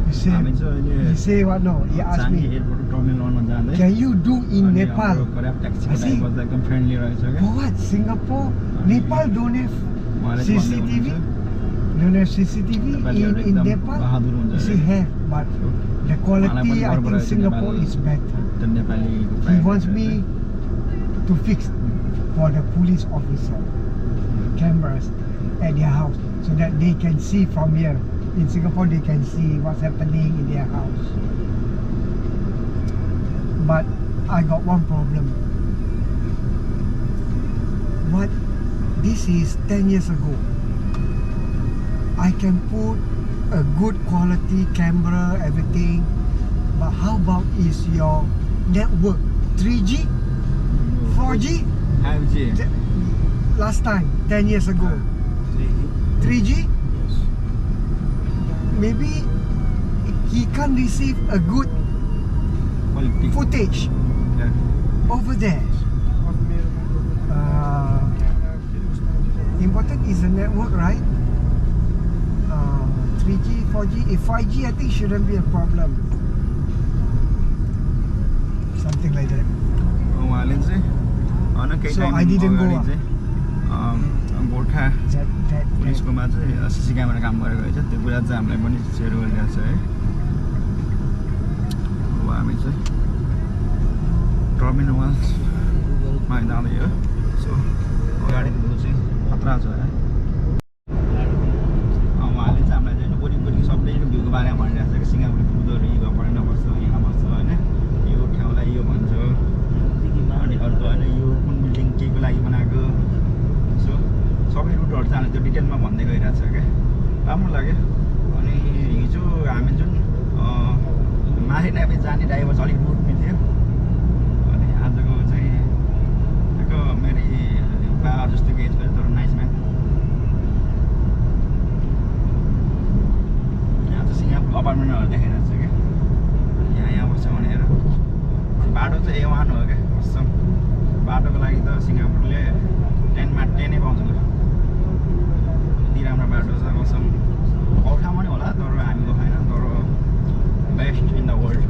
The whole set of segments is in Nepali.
He say what? No, he asked me. Can you do in Nepal? I say, for what? Singapore? Nepal don't have CCTV? Don't have CCTV in Nepal? He say have, but the quality I think Singapore is better. He wants me to fix for the police officer cameras at their house so that they can see from here. In Singapore they can see what's happening in their house. But I got one problem. What? This is 10 years ago. I can put a good quality camera, everything. But how about is your network 3G? 4G? 5G. Last time, 10 years ago. 3G? Maybe he can't receive a good footage over there. Important is the network, right? 3G, 4G, 5G I think shouldn't be a problem. Something like that. So I didn't go. Gorkha पुलिसकोमा चाहिँ सिसी क्यामेरा काम गरेको रहेछ त्यो कुरा चाहिँ हामीलाई पनि सेयर गरिरहेको छ है अब हामी चाहिँ टर्मिनलमा जाँदै हो सो अगाडिको भ्यू चाहिँ खतरा छ है उहाँले चाहिँ हामीलाई चाहिँ बोरिङ सबै भ्यूको बारेमा भनिरहेको छ कि सिङ्गापुर पुग्दोहरू यो पढ्न बस्छ यहाँ बस्छ होइन यो ठाउँलाई यो भन्छ अनि अर्को होइन यो कुन बिल्डिङ केको लागि बनाएको सो सबै रुटहरू चाहिँ त्यो डिटेलमा भन्दै गइरहेको छ क्या राम्रो लाग्यो अनि हिजो हामी जुन माथि नापे जाने ड्राइभर चाहिँ अलिक रुटमै थियो अनि आजको चाहिँ त्यो मेरो बा जस्तो एज भयो तर नाइस म्यान यहाँ चाहिँ सिङ्गापुर अपार्टमेन्टहरू देखाइरहेको छ क्या यहाँ बस्छ भनेर बाटो चाहिँ A1 हो क्या कसम बाटोको लागि त सिङ्गापुरले 10 मा 10 नै पाउँछ ल यति राम्रो बाटो छ कसम अरू ठाउँमा पनि होला तर हामीको छैन तर best in the world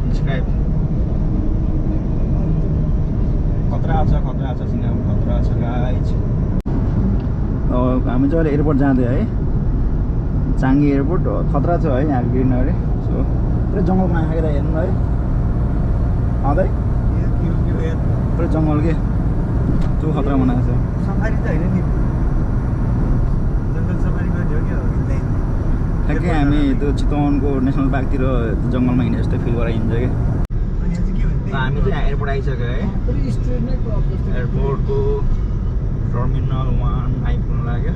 describe खतरा छ सिङ्गापुर खतरा छ गाइज हामी चाहिँ अहिले एयरपोर्ट जाँदै है चाङ्गी एयरपोर्ट खतरा छ है यहाँ ग्रिनरी सो पुरै जङ्गल बनाएको त हेर्नु है आउँदै पुरै जङ्गल के त्यो खतरा बनाएको छ सफारी त होइन नि जङ्गल सफारी गर्ने हो क्या ठ्याक्कै हामी त्यो चितवनको नेसनल पार्कतिर जङ्गलमा हिँडे जस्तो फिल गराइन्छ क्या हामी चाहिँ एयरपोर्ट आइसक्यो है एयरपोर्टको टर्मिनल 1 आइपुग्नु लाग्यो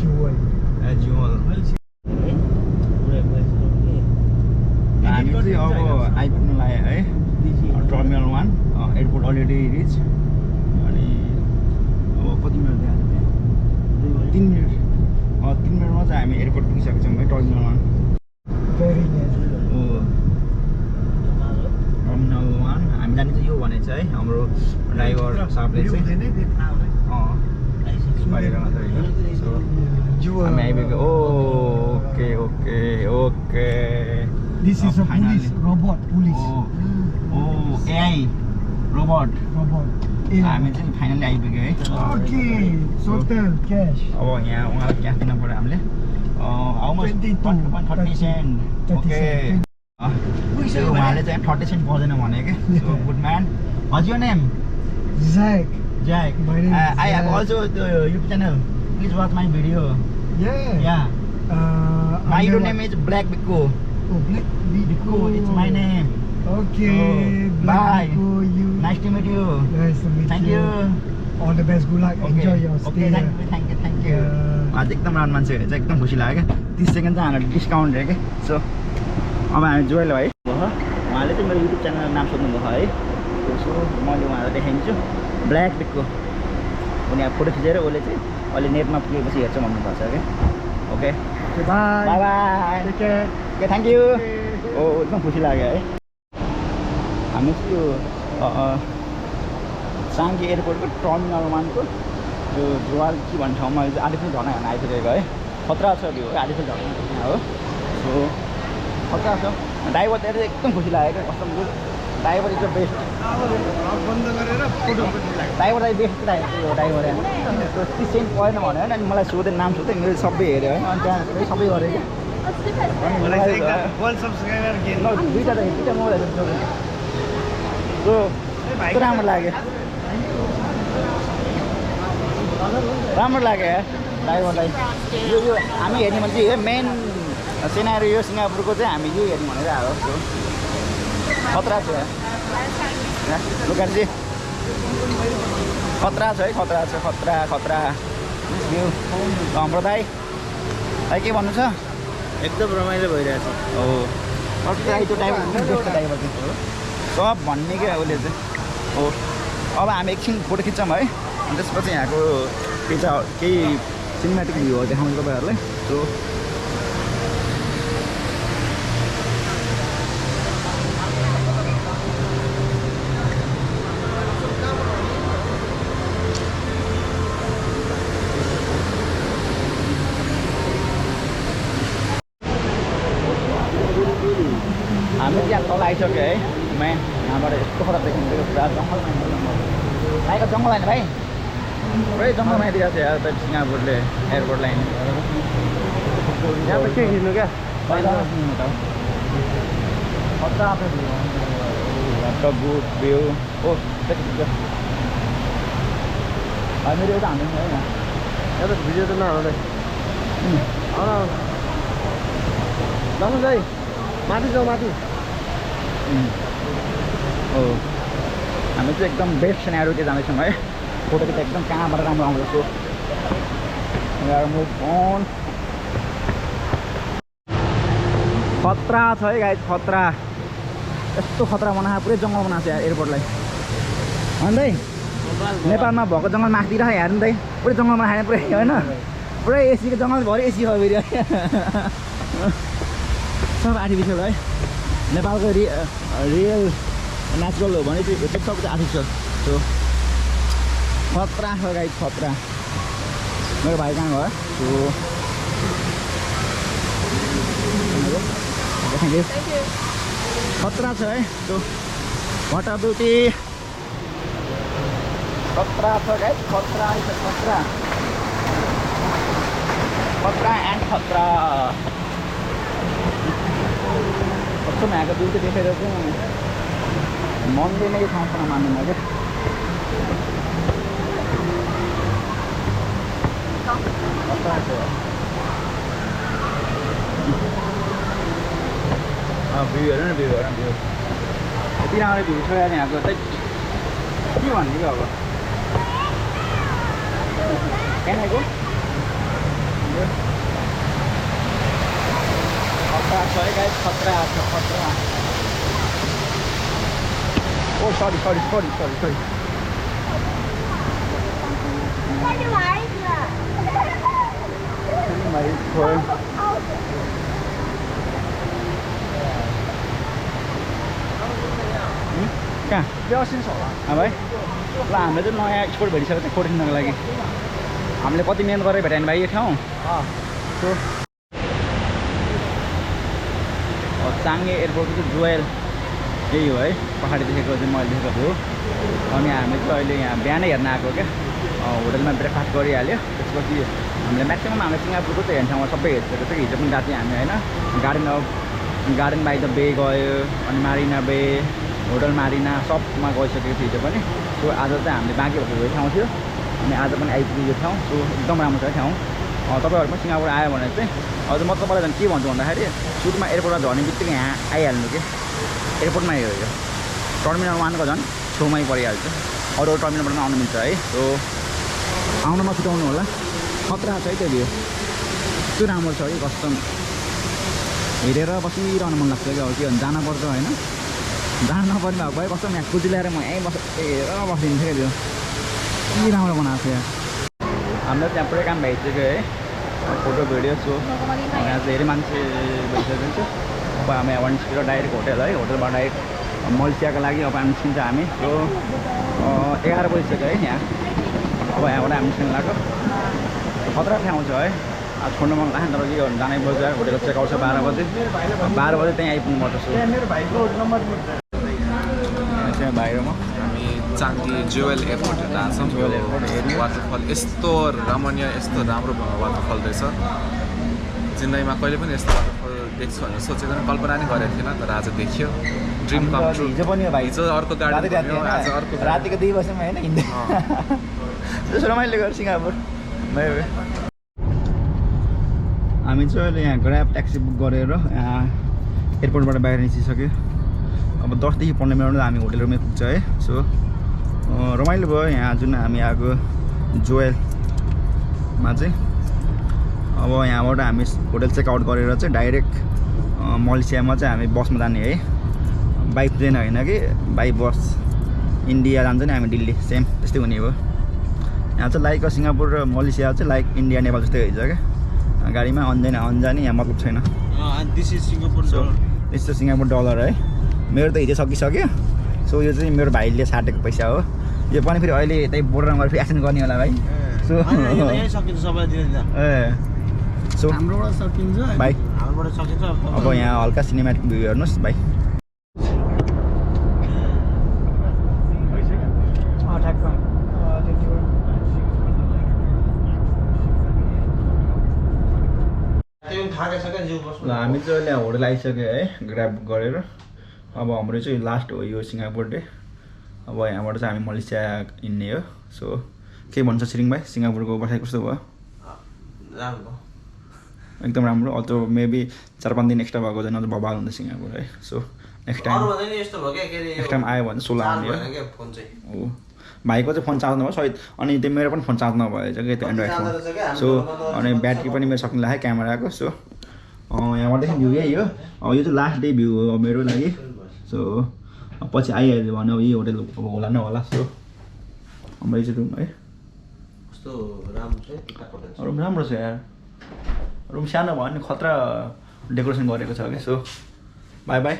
ज्वल हामी चाहिँ अब आइपुग्नु लाग्यो है टर्मिनल 1 एयरपोर्ट अलरेडी रिच अनि अब कति मिनट त्यहाँ 3 मिनटमा चाहिँ हामी एयरपोर्ट पुगिसकेको छौँ है टर्मिनल 1 टर्मिनल 1 हामी जाने चाहिँ यो भनेको छ है हाम्रो ड्राइभर साहबले चाहिँ गरेर मात्रै हामी आइपुग्यो okay This is a police robot police. AI robot. हामी चाहिँ फाइनली आइपुग्यो है ओके टोटल क्याश अब यहाँ उहाँलाई क्यास दिन पर्यो हामीले हाउ मच 30 सेन्ट ओके उहाँले चाहिँ 30 सेन्ट पाउँदैन भने के so good man what's your name Jack I have also the YouTube channel please watch my video yeah my YouTube name is Black Biko Black Biko it's my name okay bye nice to meet you thank you all the best good luck enjoy your stay thank you आज एकदम राम्रो मान्छे चाहिँ एकदम खुसी लाग्यो क्या 30 सेकेन्ड चाहिँ हामीलाई डिस्काउन्ट दियो कि सो अब हामी ज्वेल है उहाँले चाहिँ मेरो युट्युब च्यानल नाम सोध्नुभयो है सो मैले उहाँलाई देखाइदिन्छु ब्ल्याक बिकको अनि यहाँ फोटो खिचेर उसले चाहिँ अहिले नेटमा पुगेपछि हेर्छ भन्नुभएको छ क्या okay by okay thank you एकदम खुसी लाग्यो है हामी चाहिँ यो चाङ्गी एयरपोर्टको टर्मिनल 1 को जो ज्वाल के भन्ने ठाउँमा आलिपुर झर्ना हेर्न आइपुगेको है खतरा छ भ्यू है आलिपुर झर्ना यहाँ हो सो खतरा छ ड्राइभर चाहिँ एकदम खुसी लाग्यो क्या custom driver is the best बन्द गरेर फोटो ड्राइभर चाहिँ बेस्ट लागेको यो ड्राइभर त्यो सेन्ट परेन भने होइन अनि मलाई सोधेँ नाम सोधेँ मैले सबै हेरेँ होइन अनि त्यहाँ सबै गरेँ क्या दुईवटा मोबाइल राम्रो लाग्यो राम्रो लाग्यो ड्राइभरलाई यो हामी हेर्ने भने चाहिँ मेन सिनारी यो सिङ्गापुरको चाहिँ हामी यो हेर्ने भनेर आयो खतरा छ लोकाल चाहिँ खतरा छ है खतरा भ्यू हाम्रो दाइ के भन्नु छ एकदम रमाइलो भइरहेछ हो त्यो ड्राइभर चाहिँ सब भन्ने क्या उसले चाहिँ हो अब हामी एकछिन फोटो खिच्छौँ है अनि त्यसपछि यहाँको केही सिनेमेटिक भ्यूहरू देखाउँछु तपाईँहरूलाई सो हामी त्यहाँ तल आइसक्यो है मेन यहाँबाट यस्तो खराब देखिन्छ पुरा जङ्गल भाइको जङ्गल होइन भाइ पुरै जङ्गल बनाइदिएको छ यार त सिङ्गापुरले एयरपोर्ट लाइन यहाँ त के खिच्नु क्या गुड भ्यू ओ मेरो एउटा हान्नु होइन यहाँ त भिडियो त नहाल्दै जानु है माथि जाऊ माथि हो हामी चाहिँ एकदम बेस्ट सिनेरियो चाहिँ जाँदैछौँ है फोटो चाहिँ एकदम कहाँबाट राम्रो आउँदैछ फोन खतरा छ है गाइस खतरा यस्तो खतरा बनाएको पुरै जङ्गल बनाएको छ यार एयरपोर्टलाई अन्त नेपालमा भएको जङ्गल माथितिर हेर्नु त पुरै जङ्गल बनाएको पुरै होइन पुरै एसीको जङ्गलभरि एसी हो फेरि सब आर्टिफिसियल है नेपालको रियल नेचुरल हो भने चाहिँ सब चाहिँ आर्टिफिसियल सो खतरा छ गाइस खतरा मेरो भाइ कहाँ गयो सो खतरा छ है सो वाटर ब्युटी खतरा छ गाइस खतरा एन्ड खतरा कस्तो यहाँको ब्युटी देखेर चाहिँ मनले नै ठाउँसँग मान्दैन क्या भ्यू हेर न भ्यू यति राम्रो भ्यू छ यहाँको चाहिँ के भन्ने क्या अब त्यहाँको खतरा छ है गाइस खतरा ओ सरी कहाँ भाइ ल हाम्रो चाहिँ नयाँ स्पोट भइसक्यो त्यो फोटो खिच्नको लागि हामीले कति मिहिनेत गरेर भेटायो भाइ यो ठाउँ चाङ्गे एयरपोर्टको चाहिँ ज्वेल यही हो है पहाडी देखेको चाहिँ मैले देखेको छु अनि हामी चाहिँ अहिले यहाँ बिहानै हेर्न आएको क्या होटलमा ब्रेकफास्ट गरिहाल्यो त्यसपछि हामीले म्याक्सिमम् हामीले सिङ्गापुरको चाहिँ हेर्ने ठाउँमा सबै हेरिसकेको छ हिजो पनि गएको थियौँ हामी होइन गार्डन बाई द बे गयो अनि मारिना बे होटल मारिना सबमा गइसकेको थियो हिजो पनि सो आज चाहिँ हामीले बाँकी भएको ठाउँ थियो अनि आज पनि आइपुगेको ठाउँ सो एकदम राम्रो छ ठाउँ तपाईँहरू पनि सिङ्गापुर आयो भने चाहिँ हजुर म तपाईँलाई झन् के भन्छु भन्दाखेरि सुरुमा एयरपोर्टमा झर्ने बित्तिकै यहाँ आइहाल्नु कि एयरपोर्टमा हेऱ्यो यो टर्मिनल 1 को झन् छेउमै परिहाल्छ अरू टर्मिनलबाट पनि आउनु मिल्छ है सो आउन नछुटाउनु होला खतरा छ है त्यो भ्यू त्यो राम्रो छ है कस्टम हेरेर बसिरहनु मन लाग्छ क्या के भन्छ जानुपर्छ होइन जान नपर्ने भएको भए कस्तो यहाँ कुर्ती ल्याएर म यहीँ हेरेर बसिदिन्थेँ क्या त्यो के राम्रो बनाएको थियो हाम्रो त्यहाँ पुरै काम भइसक्यो है फोटो भिडियो सो यहाँ धेरै मान्छे भइसकेको छ अब हामी यहाँ निस्केर डाइरेक्ट होटल है होटलबाट डाइरेक्ट मलेसियाको लागि अब हामी निस्किन्छ हामी सो 11 बजिसक्यो है यहाँ अब यहाँबाट हामी निस्किनु लाग्यो खतरा ठाउँ छ है छोड्न मन लाग्यो तर के गर्नु जानै पर्छ यार होटल चेकआउट छ 12 बजे 12 बजे त्यही आइपुग्नुपर्छ सो मेरो भाइको नम्बर चाहिँ बाहिर म हामी चाङ्गी ज्वेल एयरपोर्ट हेर्न आएको छौँ ज्वेल एयरपोर्ट हेर्नु वाटरफल यस्तो रमणीय यस्तो राम्रो वाटरफल रहेछ जिन्दगीमा कहिले पनि यस्तो वाटरफल देख्छु भनेर सोचेको नि कल्पना नि गरेको थिएन तर आज देखियो ड्रिम कम ट्रु हिजो पनि भाइ हिजो अर्को गाडी आज अर्को रातिको 2 बजेमा हैन हिँड्दै त्यसो रमाइलो गर सिङ्गापुर हामी चाहिँ अहिले यहाँ ग्र्याब ट्याक्सी बुक गरेर यहाँ एयरपोर्टबाट बाहिर निस्किसक्यो अब 10 देखि 15 मिनटमा हामी होटल रुममै पुग्छ है सो रमाइलो भयो यहाँ जुन हामी आएको ज्वेलमा चाहिँ अब यहाँबाट हामी होटल चेकआउट गरेर चाहिँ डाइरेक्ट मलेसियामा चाहिँ हामी बसमा जाने है बाई ट्रेन होइन कि बाई बस इन्डिया जान्छ नि हामी दिल्ली सेम त्यस्तै हुने हो यहाँ चाहिँ लाइक सिङ्गापुर र मलेसिया चाहिँ लाइक इन्डिया नेपाल जस्तै हुन्छ क्या गाडीमा अन्जाने यहाँ मतलब छैन दिस इज सिङ्गापुर यस्तो सिङ्गापुर डलर है मेरो त हिजो सकिसक्यो सो यो चाहिँ मेरो भाइले साटेको पैसा हो यो पनि फेरि अहिले त्यही बोर्डरमा फेरि एक्सन गर्ने होला भाइ सो ए सो हाम्रोबाट सकिन्छ भाइ हाम्रोबाट सकिन्छ अब यहाँ हल्का सिनेमेटिक भ्यू हेर्नुहोस् भाइ ल हामी चाहिँ अहिले होटल आइसक्यो है ग्र्याब गरेर अब हाम्रो चाहिँ लास्ट हो यो सिङ्गापुर डे अब यहाँबाट चाहिँ हामी मलेसिया हिँड्ने हो सो के भन्छ छिरिङ भाइ सिङ्गापुरको बसाइ कस्तो भयो राम्रो एकदम राम्रो अझ मेबी 4-5 दिन एक्स्ट्रा भएको चाहिँ बबाल हुन्छ सिङ्गापुर है सो नेक्स्ट टाइम आयो भने 16 आउने हो भाइको चाहिँ फोन चार्ज नभयो सहित अनि त्यो मेरो पनि फोन चार्ज नभएछ कि त्यो एन्ड्रोइड फोन सो अनि ब्याट्री पनि मेरो सक्नु लाग्यो क्यामेराको सो यहाँबाटदेखि भ्यू यही हो अब यो चाहिँ लास्ट डे भ्यू हो मेरो लागि सो पछि आइहाल्यो भने अब यही होटल अब होला नहोला सो हाम्रो यो चाहिँ रुम है रुम राम्रो छ यार रुम सानो भयो भने खतरा डेकोरेसन गरेको छ कि सो बाई बाई